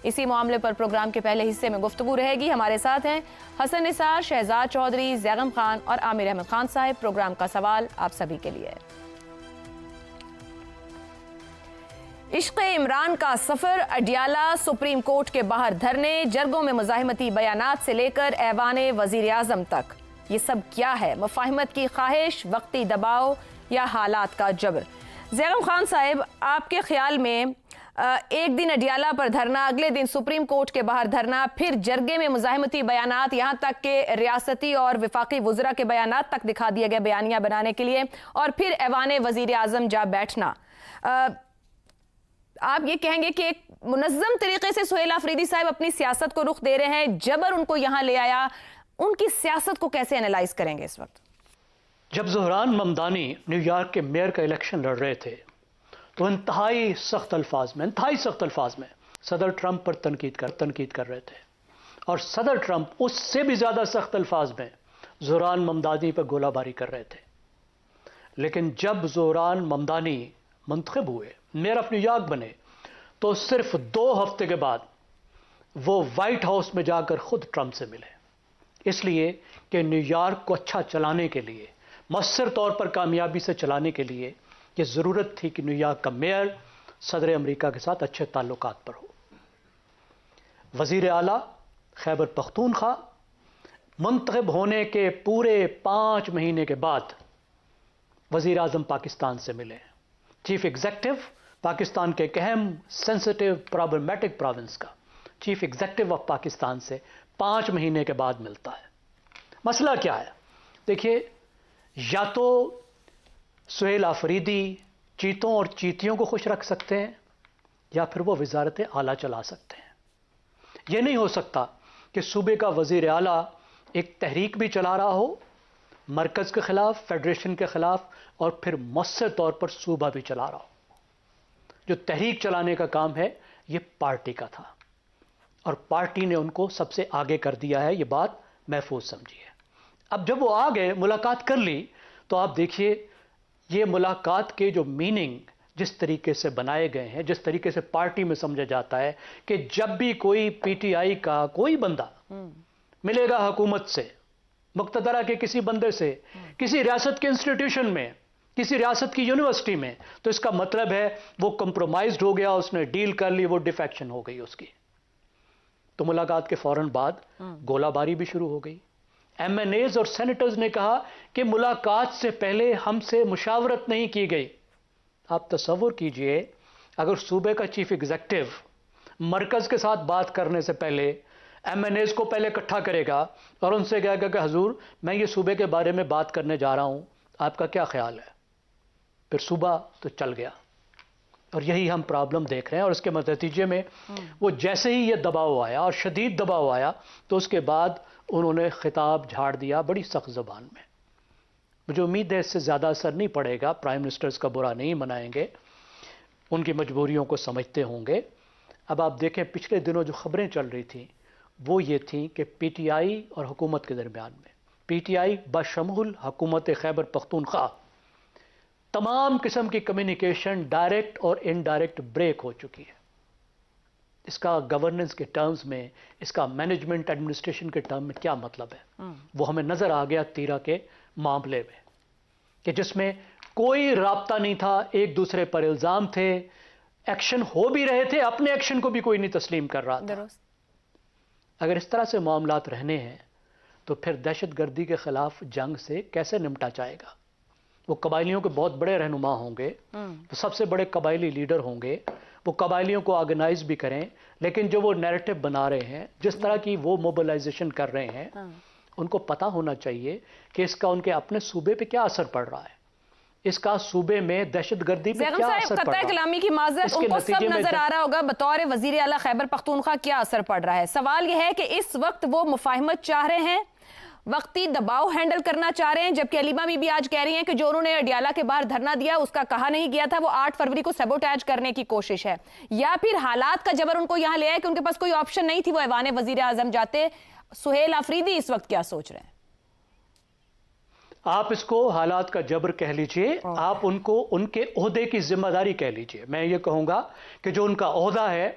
اسی معاملے پر پروگرام کے پہلے حصے میں گفتگو رہے گی. ہمارے ساتھ ہیں حسن نثار، شہزاد چودھری، زیغم خان اور عامر احمد خان صاحب. پروگرام کا سوال آپ سبھی کے لیے. عشق عمران کا سفر، اڈیالہ سپریم کورٹ کے باہر دھرنے، جرگوں میں مزاحمتی بیانات سے لے کر ایوان وزیر اعظم تک، یہ سب کیا ہے؟ مفاہمت کی خواہش، وقتی دباؤ یا حالات کا جبر؟ زیغم خان صاحب، آپ کے خیال میں ایک دن اڈیالہ پر دھرنا، اگلے دن سپریم کورٹ کے باہر دھرنا، پھر جرگے میں مزاحمتی بیانات، یہاں تک کہ ریاستی اور وفاقی وزراء کے بیانات تک دکھا دیے گئے بیانیہ بنانے کے لیے، اور پھر ایوان وزیر اعظم جا بیٹھنا، آپ یہ کہیں گے کہ ایک منظم طریقے سے سہیل آفریدی صاحب اپنی سیاست کو رخ دے رہے ہیں، جبر ان کو یہاں لے آیا، ان کی سیاست کو کیسے انالائز کریں گے اس وقت؟ جب زہران ممدانی نیو یارک کے میئر کا الیکشن لڑ رہے تھے تو انتہائی سخت الفاظ میں صدر ٹرمپ پر تنقید کر رہے تھے، اور صدر ٹرمپ اس سے بھی زیادہ سخت الفاظ میں زہران ممدانی پر گولہ باری کر رہے تھے. لیکن جب زہران ممدانی منتخب ہوئے، میئر آف نیو یارک بنے، تو صرف 2 ہفتے کے بعد وہ وائٹ ہاؤس میں جا کر خود ٹرمپ سے ملے، اس لیے کہ نیو یارک کو اچھا چلانے کے لیے، مؤثر طور پر کامیابی سے چلانے کے لیے یہ ضرورت تھی کہ نیو یارک کا میئر صدر امریکہ کے ساتھ اچھے تعلقات پر ہو. وزیر اعلیٰ خیبر پختونخوا منتخب ہونے کے پورے 5 مہینے کے بعد وزیر اعظم پاکستان سے ملے. چیف ایگزیکٹو پاکستان کے ایک اہم سینسٹیو پرابلمیٹک پروونس کا چیف ایگزیکٹو آف پاکستان سے 5 مہینے کے بعد ملتا ہے. مسئلہ کیا ہے؟ دیکھیے، یا تو سہیل آفریدی چیتوں اور چیتیوں کو خوش رکھ سکتے ہیں، یا پھر وہ وزارت اعلیٰ چلا سکتے ہیں. یہ نہیں ہو سکتا کہ صوبے کا وزیر اعلیٰ ایک تحریک بھی چلا رہا ہو مرکز کے خلاف، فیڈریشن کے خلاف، اور پھر مؤثر طور پر صوبہ بھی چلا رہا ہو. جو تحریک چلانے کا کام ہے یہ پارٹی کا تھا، اور پارٹی نے ان کو سب سے آگے کر دیا ہے. یہ بات محفوظ سمجھیے. اب جب وہ آ گئے، ملاقات کر لی، تو آپ دیکھیے یہ ملاقات کے جو میننگ جس طریقے سے بنائے گئے ہیں، جس طریقے سے پارٹی میں سمجھا جاتا ہے کہ جب بھی کوئی پی ٹی آئی کا کوئی بندہ ملے گا حکومت سے، مقتدرہ کے کسی بندے سے، کسی ریاست کے انسٹیٹیوشن میں، کسی ریاست کی یونیورسٹی میں، تو اس کا مطلب ہے وہ کمپرومائزڈ ہو گیا، اس نے ڈیل کر لی، وہ ڈیفیکشن ہو گئی اس کی. تو ملاقات کے فوراً بعد گولہ باری بھی شروع ہو گئی. ایم این ایز اور سینیٹرز نے کہا کہ ملاقات سے پہلے ہم سے مشاورت نہیں کی گئی. آپ تصور کیجئے اگر صوبے کا چیف ایگزیکٹو مرکز کے ساتھ بات کرنے سے پہلے ایم این ایز کو پہلے اکٹھا کرے گا اور ان سے کہے گا کہ حضور میں یہ صوبے کے بارے میں بات کرنے جا رہا ہوں، آپ کا کیا خیال ہے؟ پھر صوبہ تو چل گیا. اور یہی ہم پرابلم دیکھ رہے ہیں. اور اس کے نتیجے میں وہ جیسے ہی یہ دباؤ آیا اور شدید دباؤ آیا، تو اس کے بعد انہوں نے خطاب جھاڑ دیا بڑی سخت زبان میں. مجھے امید ہے اس سے زیادہ اثر نہیں پڑے گا. پرائم منسٹرز کا برا نہیں منائیں گے، ان کی مجبوریوں کو سمجھتے ہوں گے. اب آپ دیکھیں پچھلے دنوں جو خبریں چل رہی تھیں وہ یہ تھیں کہ پی ٹی آئی اور حکومت کے درمیان میں، پی ٹی آئی بشمول حکومت خیبر پختونخوا، تمام قسم کی کمیونیکیشن ڈائریکٹ اور انڈائریکٹ بریک ہو چکی ہے. اس کا گورننس کے ٹرمز میں، اس کا مینجمنٹ ایڈمنسٹریشن کے ٹرم میں کیا مطلب ہے، وہ ہمیں نظر آ گیا تیرا کے معاملے میں، کہ جس میں کوئی رابطہ نہیں تھا، ایک دوسرے پر الزام تھے، ایکشن ہو بھی رہے تھے، اپنے ایکشن کو بھی کوئی نہیں تسلیم کر رہا تھا. اگر اس طرح سے معاملات رہنے ہیں تو پھر دہشت گردی کے خلاف جنگ سے کیسے نمٹا جائے گا؟ وہ قبائلیوں کے بہت بڑے رہنما ہوں گے، وہ سب سے بڑے قبائلی لیڈر ہوں گے، وہ قبائلیوں کو آرگنائز بھی کریں، لیکن جو وہ نیریٹو بنا رہے ہیں، جس طرح کی وہ موبلائزیشن کر رہے ہیں، ان کو پتہ ہونا چاہیے کہ اس کا ان کے اپنے صوبے پہ کیا اثر پڑ رہا ہے، اس کا صوبے میں دہشت گردی پہ کیا اثر پڑ رہا ہے. کلامی کی معذرت، ان کو سب نظر آ رہا ہوگا بطور وزیر اعلیٰ خیبر پختونخوا کیا اثر پڑ رہا ہے. سوال یہ ہے کہ اس وقت وہ مفاہمت چاہ رہے ہیں، وقتی دباؤ ہینڈل کرنا چاہ رہے ہیں، جبکہ علیمہ بھی آج کہہ رہی ہیں کہ جو انہوں نے اڈیالہ کے باہر دھرنا دیا اس کا کہا نہیں گیا تھا، وہ 8 فروری کو سیبوٹیج کرنے کی کوشش ہے، یا پھر حالات کا جبر ان کو یہاں لے آئے کہ ان کے پاس کوئی آپشن نہیں تھی، وہ ایوان وزیر اعظم جاتے. سہیل آفریدی اس وقت کیا سوچ رہے ہیں؟ آپ اس کو حالات کا جبر کہہ لیجئے، آپ ان کو ان کے عہدے کی ذمہ داری کہہ لیجئے. میں یہ کہوں گا کہ جو ان کا عہدہ ہے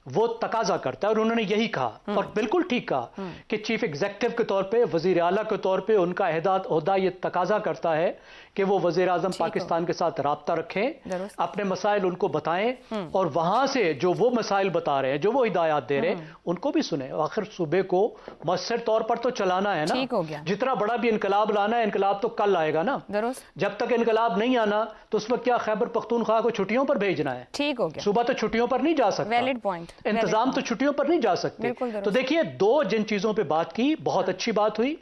وہ تقاضا کرتا ہے اور انہوں نے یہی کہا اور بالکل ٹھیک کہا کہ چیف ایگزیکٹو کے طور پہ وزیر اعلیٰ کے طور پہ ان کا عہدہ یہ تقاضا کرتا ہے کہ وہ وزیر اعظم پاکستان کے ساتھ رابطہ رکھیں، اپنے مسائل ان کو بتائیں اور وہاں سے جو وہ مسائل بتا رہے ہیں، جو وہ ہدایات دے رہے ہیں ان کو بھی سنیں۔ آخر صوبے کو مؤثر طور پر تو چلانا ہے نا، جتنا بڑا بھی انقلاب لانا ہے، انقلاب تو کل آئے گا نا، جب تک انقلاب نہیں آنا تو اس وقت کیا خیبر پختونخوا کو چھٹیوں پر بھیجنا ہے؟ ٹھیک ہو گیا، صوبہ تو چھٹیوں پر نہیں جا سکتا، انتظام تو چھٹیوں پر نہیں جا سکتے۔ تو دیکھیے دو جن چیزوں پہ بات کی، بہت اچھی بات ہوئی،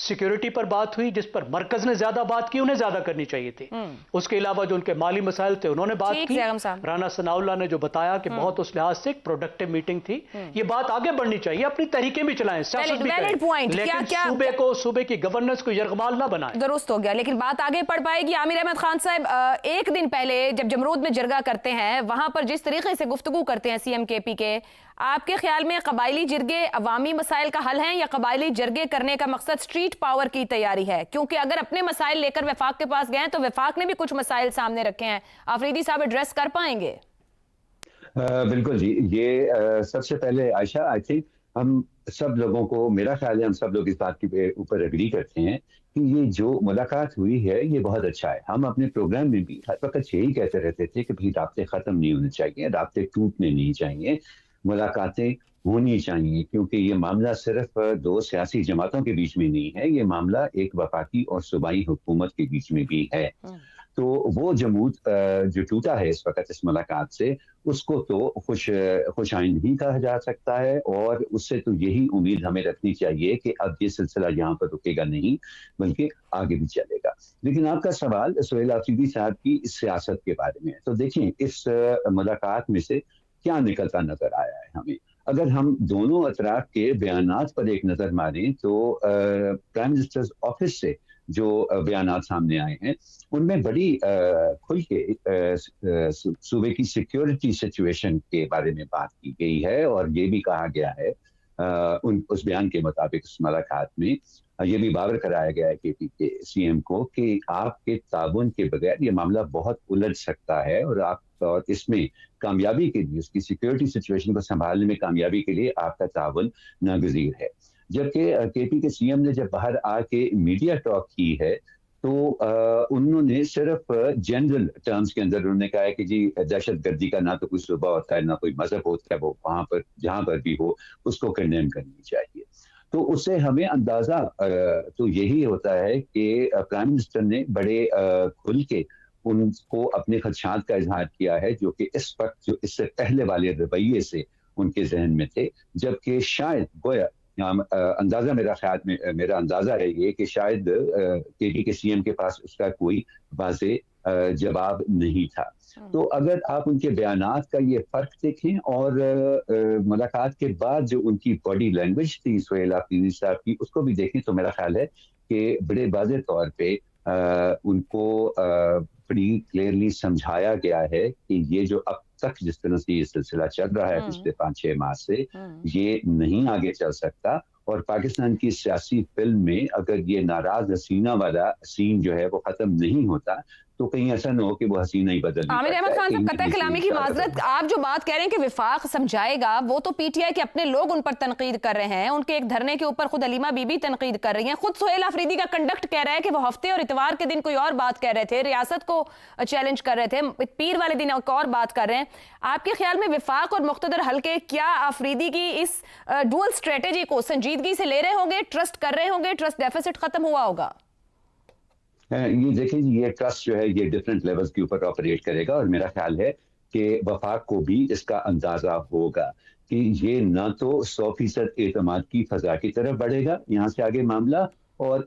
سیکیورٹی پر بات ہوئی جس پر مرکز نے زیادہ بات کی، انہیں زیادہ کرنی چاہیے تھی۔ اس کے علاوہ جو ان کے مالی مسائل تھے انہوں نے بات کی، رانا ثناء اللہ نے جو بتایا کہ بہت اس لحاظ سے ایک پروڈکٹیو میٹنگ تھی، یہ بات آگے بڑھنی چاہیے، اپنی تحریکیں بھی چلائیں، سیاست بھی کریں، لیکن صوبے کی گورننس کو یرغمال نہ بنائیں۔ درست ہو گیا، لیکن بات آگے پڑھ پائے گی؟ عامر احمد خان صاحب، ایک دن پہلے جب جمرود میں جرگہ کرتے ہیں وہاں پر جس طریقے سے گفتگو کرتے ہیں سی ایم کے پی کے، آپ کے خیال میں قبائلی جرگے عوامی مسائل کا حل ہیں یا قبائلی جرگے کرنے کا مقصد سٹریٹ پاور کی تیاری ہے؟ کیونکہ اگر اپنے مسائل لے کر وفاق کے پاس گئے تو وفاق نے بھی کچھ مسائل سامنے رکھے ہیں، آفریدی صاحب ایڈریس کر پائیں گے؟ بالکل جی، یہ سب سے پہلے عائشہ آئی تھنک ہم سب لوگوں کو، میرا خیال ہے ہم سب لوگ اس بات کے اوپر اگری کرتے ہیں کہ یہ جو ملاقات ہوئی ہے یہ بہت اچھا ہے۔ ہم اپنے پروگرام میں بھی ہر وقت یہی کہتے رہتے تھے کہ بھی رابطے ختم نہیں ہونے چاہیے، رابطے ٹوٹنے نہیں چاہیے، ملاقاتیں ہونی چاہیے، کیونکہ یہ معاملہ صرف دو سیاسی جماعتوں کے بیچ میں نہیں ہے، یہ معاملہ ایک وفاقی اور صوبائی حکومت کے بیچ میں بھی ہے۔ تو وہ جمود جو ٹوٹا ہے اس وقت اس ملاقات سے، اس کو تو خوش آئند ہی کہا جا سکتا ہے، اور اس سے تو یہی امید ہمیں رکھنی چاہیے کہ اب یہ سلسلہ یہاں پر رکے گا نہیں بلکہ آگے بھی چلے گا۔ لیکن آپ کا سوال سہیل آفریدی صاحب کی اس سیاست کے بارے میں، تو دیکھیں اس ملاقات میں سے کیا نکلتا نظر آیا ہے ہمیں۔ اگر ہم دونوں اطراف کے بیانات پر ایک نظر ماریں تو پرائم منسٹر آفس سے جو بیانات سامنے آئے ہیں ان میں بڑی کھل کے صوبے کی سیکیورٹی سچویشن کے بارے میں بات کی گئی ہے، اور یہ بھی کہا گیا ہے اس بیان کے مطابق اس ملاقات میں یہ بھی باور کرایا گیا ہے کہ پی کے سی ایم کو کہ آپ کے تعاون کے بغیر یہ معاملہ بہت الجھ سکتا ہے، اور اس میں کامیابی کے لیے، اس کی سیکیورٹی سچویشن کو سنبھالنے میں کامیابی کے لیے آپ کا تعاون ناگزیر ہے۔ جبکہ کے پی کے سی ایم نے جب باہر آ کے میڈیا ٹاک کی ہے تو انہوں نے صرف جنرل ٹرمز کے اندر انہوں نے کہا ہے کہ جی دہشت گردی کا نہ تو کوئی صوبہ ہوتا ہے نہ کوئی مذہب ہوتا ہے، وہ وہاں پر جہاں پر بھی ہو اس کو کنڈیم کرنی چاہیے۔ تو اس سے ہمیں اندازہ تو یہی ہوتا ہے کہ پرائم منسٹر نے بڑے کھل کے ان کو اپنے خدشات کا اظہار کیا ہے، جو کہ اس وقت جو اس سے پہلے والے رویے سے ان کے ذہن میں تھے، جبکہ شاید گویا اندازہ میرا اندازہ ہے یہ کہ شاید کے پی کے سی ایم کے پاس اس کا کوئی واضح جواب نہیں تھا۔ تو اگر آپ ان کے بیانات کا یہ فرق دیکھیں اور ملاقات کے بعد جو ان کی باڈی لینگویج تھی سہیل آفریدی صاحب کی، اس کو بھی دیکھیں تو میرا خیال ہے کہ بڑے واضح طور پہ ان کو بڑی کلیئرلی سمجھایا گیا ہے کہ یہ جو اب تک جس طرح سے یہ سلسلہ چل رہا ہے پچھلے 5-6 ماہ سے، یہ نہیں آگے چل سکتا، اور پاکستان کی سیاسی فلم میں اگر یہ ناراض حسینہ والا سین جو ہے وہ ختم نہیں ہوتا تو کہیں ایسا نہ ہو کہ وہ حسینہ ہی بدل جائے۔ عامر احمد خان صاحب، قطع کلامی کی معذرت، آپ جو بات کہہ رہے ہیں کہ وفاق سمجھائے گا، وہ تو پی ٹی آئی کے اپنے لوگ ان پر تنقید کر رہے ہیں، ان کے ایک دھرنے کے اوپر خود حلیمہ بی بی تنقید کر رہی ہیں، خود سہیل آفریدی کا کنڈکٹ کہہ رہا ہے کہ وہ ہفتے اور اتوار کے دن کوئی اور بات کہہ رہے تھے، ریاست کو چیلنج کر رہے تھے، پیر والے دن ایک اور بات کر رہے ہیں۔ آپ کے خیال میں وفاق اور مقتدر حلقے کیا آفریدی کی اس ڈوئل اسٹریٹجی کو سنجیدگی سے لے رہے ہوں گے، ٹرسٹ کر رہے ہوں گے، ٹرسٹ ڈیفیسٹ ختم ہوا ہوگا؟ یہ دیکھیں یہ ٹرسٹ جو ہے یہ ڈفرینٹ لیولز کے اوپر آپریٹ کرے گا، اور میرا خیال ہے کہ وفاق کو بھی اس کا اندازہ ہوگا کہ یہ نہ تو 100% اعتماد کی فضا کی طرف بڑھے گا یہاں سے آگے معاملہ، اور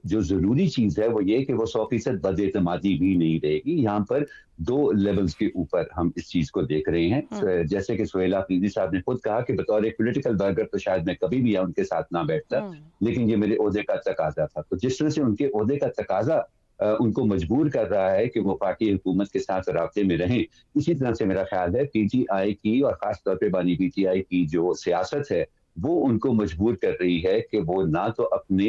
جو ضروری چیز ہے وہ یہ کہ وہ 100% بد اعتمادی بھی نہیں رہے گی۔ یہاں پر 2 لیولز کے اوپر ہم اس چیز کو دیکھ رہے ہیں، جیسے کہ سہیل آفریدی صاحب نے خود کہا کہ بطور ایک پولیٹیکل برگر تو شاید میں کبھی بھی ان کے ساتھ نہ بیٹھتا، لیکن یہ میرے عہدے کا تقاضا تھا۔ تو جس طرح سے ان کے عہدے کا تقاضا ان کو مجبور کر رہا ہے کہ وہ وفاقی حکومت کے ساتھ رابطے میں رہیں، اسی طرح سے میرا خیال ہے پی ٹی آئی کی اور خاص طور پہ بانی پی ٹی آئی کی جو سیاست ہے وہ ان کو مجبور کر رہی ہے کہ وہ نہ تو اپنے